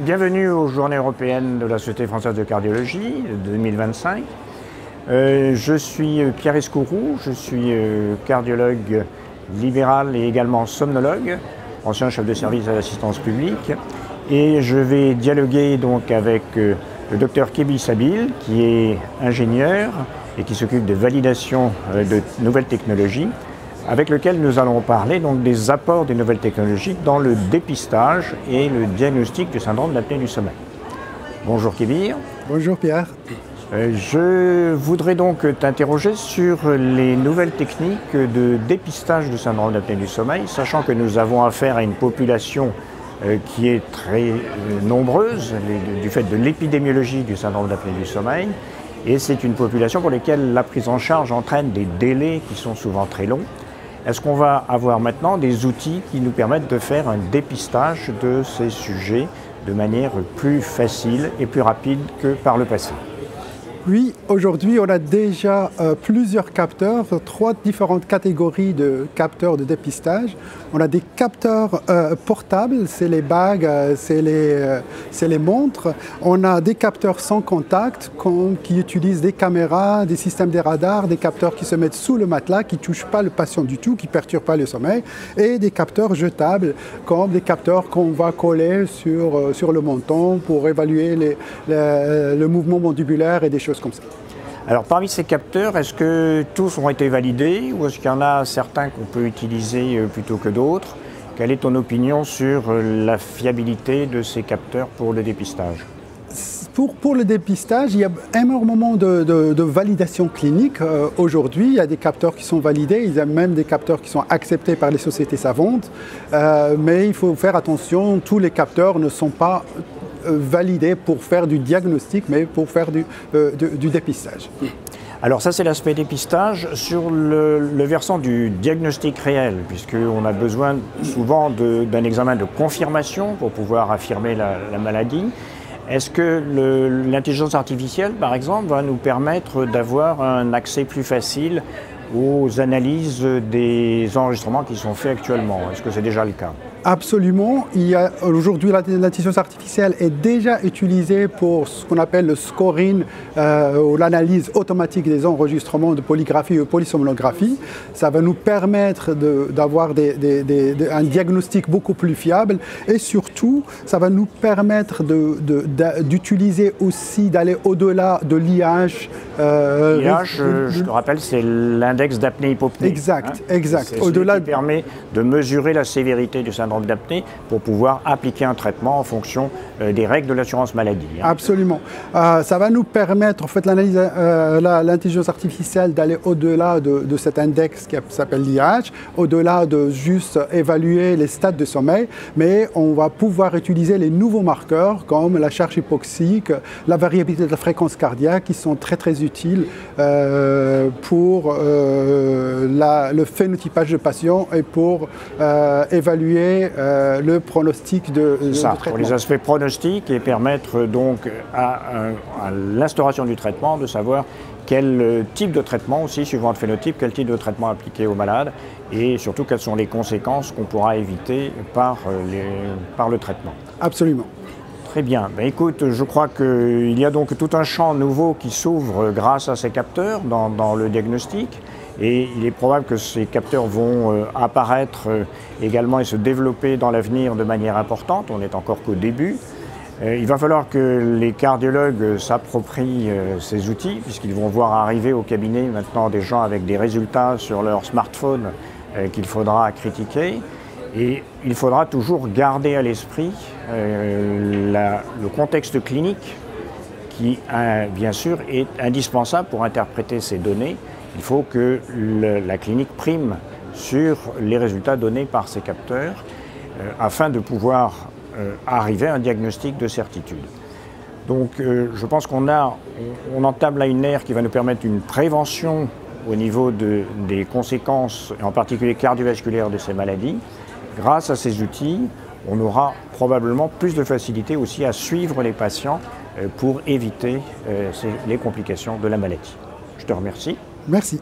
Bienvenue aux Journées européennes de la Société française de cardiologie 2025. Je suis Pierre Escourroux, je suis cardiologue libéral et également somnologue, ancien chef de service à l'assistance publique. Et je vais dialoguer donc avec le docteur Kébi Sabil, qui est ingénieur et qui s'occupe de validation de nouvelles technologies, avec lequel nous allons parler donc des apports des nouvelles technologies dans le dépistage et le diagnostic du syndrome d'apnée du sommeil. Bonjour Kébi. Bonjour Pierre. Je voudrais donc t'interroger sur les nouvelles techniques de dépistage du syndrome d'apnée du sommeil, sachant que nous avons affaire à une population qui est très nombreuse du fait de l'épidémiologie du syndrome d'apnée du sommeil, et c'est une population pour laquelle la prise en charge entraîne des délais qui sont souvent très longs. Est-ce qu'on va avoir maintenant des outils qui nous permettent de faire un dépistage de ces sujets de manière plus facile et plus rapide que par le passé? Oui, aujourd'hui, on a déjà plusieurs capteurs, 3 différentes catégories de capteurs de dépistage. On a des capteurs portables, c'est les bagues, c'est les montres. On a des capteurs sans contact qui utilisent des caméras, des systèmes de radars, des capteurs qui se mettent sous le matelas, qui ne touchent pas le patient du tout, qui ne perturbent pas le sommeil, et des capteurs jetables, comme des capteurs qu'on va coller sur le menton pour évaluer le mouvement mandibulaire et des choses comme ça. Alors parmi ces capteurs, est-ce que tous ont été validés ou est-ce qu'il y en a certains qu'on peut utiliser plutôt que d'autres? Quelle est ton opinion sur la fiabilité de ces capteurs pour le dépistage? Pour le dépistage, il y a énormément de validation clinique. Aujourd'hui, il y a des capteurs qui sont validés, il y a même des capteurs qui sont acceptés par les sociétés savantes, mais il faut faire attention, tous les capteurs ne sont pas validés pour faire du diagnostic, mais pour faire du dépistage. Alors ça, c'est l'aspect dépistage. Sur le versant du diagnostic réel, puisqu'on a besoin souvent d'un examen de confirmation pour pouvoir affirmer la maladie, est-ce que l'intelligence artificielle, par exemple, va nous permettre d'avoir un accès plus facile aux analyses des enregistrements qui sont faits actuellement? Est-ce que c'est déjà le cas? Absolument. Aujourd'hui, l'intelligence artificielle est déjà utilisée pour ce qu'on appelle le scoring ou l'analyse automatique des enregistrements de polygraphie ou polysomnographie. Ça va nous permettre d'avoir un diagnostic beaucoup plus fiable et surtout, ça va nous permettre d'utiliser aussi, d'aller au-delà de l'IH. L'IH, je te rappelle, c'est l'index d'apnée-hypopnée. Exact, exact. C'est celui qui permet de mesurer la sévérité du syndrome d'apnée pour pouvoir appliquer un traitement en fonction des règles de l'assurance maladie. Absolument. Ça va nous permettre, en fait, l'intelligence artificielle d'aller au-delà de cet index qui s'appelle l'IH, au-delà de juste évaluer les stades de sommeil, mais on va pouvoir utiliser les nouveaux marqueurs comme la charge hypoxique, la variabilité de la fréquence cardiaque qui sont très très utiles pour le phénotypage de patient et pour évaluer le pronostic de traitement. Pour les aspects pronostiques et permettre donc à l'instauration du traitement de savoir quel type de traitement aussi, suivant le phénotype, quel type de traitement appliquer au malade et surtout quelles sont les conséquences qu'on pourra éviter par le traitement. Absolument. Très bien. Ben, écoute, je crois qu'il y a donc tout un champ nouveau qui s'ouvre grâce à ces capteurs dans le diagnostic. Et il est probable que ces capteurs vont apparaître également et se développer dans l'avenir de manière importante. On n'est encore qu'au début. Il va falloir que les cardiologues s'approprient ces outils, puisqu'ils vont voir arriver au cabinet maintenant des gens avec des résultats sur leur smartphone qu'il faudra critiquer. Et il faudra toujours garder à l'esprit le contexte clinique qui, bien sûr, est indispensable pour interpréter ces données. Il faut que la clinique prime sur les résultats donnés par ces capteurs afin de pouvoir arriver à un diagnostic de certitude. Donc je pense qu'on entame là une ère qui va nous permettre une prévention au niveau des conséquences, en particulier cardiovasculaires, de ces maladies. Grâce à ces outils, on aura probablement plus de facilité aussi à suivre les patients pour éviter les complications de la maladie. Je te remercie. Merci.